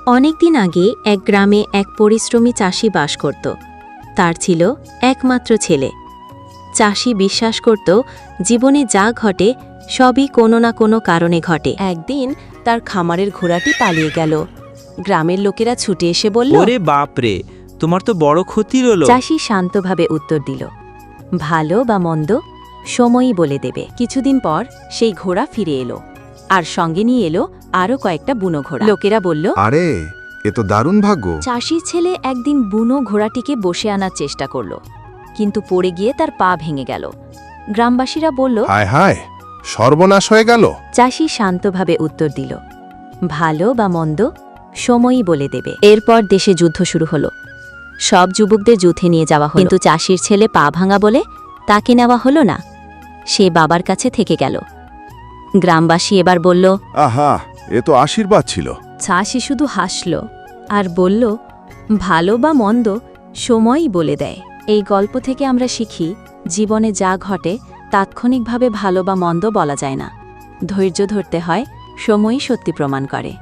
অনেকদিন আগে এক গ্রামে এক পরিশ্রমী চাষি বাস করত। তার ছিল একমাত্র ছেলে। চাষি বিশ্বাস করত জীবনে যা ঘটে সবই কোনো না কোনো কারণে ঘটে। একদিন তার খামারের ঘোড়াটি পালিয়ে গেল। গ্রামের লোকেরা ছুটে এসে বলল, ওরে বাপরে, তোমার তো বড় ক্ষতি হলো। চাষি শান্তভাবে উত্তর দিল, ভালো বা মন্দ সময়ই বলে দেবে। কিছুদিন পর সেই ঘোড়া ফিরে এলো, আর সঙ্গে নিয়ে এলো আরও কয়েকটা বুনো ঘোড়া। লোকেরা বলল, আরে এ তো দারুণ ভাগ্য। চাষির ছেলে একদিন বুনো ঘোড়াটিকে বসে আনার চেষ্টা করল, কিন্তু পড়ে গিয়ে তার পা ভেঙে গেল। গ্রামবাসীরা বলল, হায় হায়, সর্বনাশ হয়ে গেল। চাষি শান্তভাবে উত্তর দিল, ভালো বা মন্দ সময়ই বলে দেবে। এরপর দেশে যুদ্ধ শুরু হলো। সব যুবকদের যুদ্ধে নিয়ে যাওয়া হলো, কিন্তু চাষির ছেলে পা ভাঙা বলে তাকে নেওয়া হলো না। সে বাবার কাছে থেকে গেল। গ্রামবাসী এবার বলল, আহা, এ তো আশীর্বাদ ছিল। চাষি শুধু হাসল আর বলল, ভালো বা মন্দ সময়ই বলে দেয়। এই গল্প থেকে আমরা শিখি, জীবনে যা ঘটে তাৎক্ষণিকভাবে ভালো বা মন্দ বলা যায় না। ধৈর্য ধরতে হয়, সময়ই সত্যি প্রমাণ করে।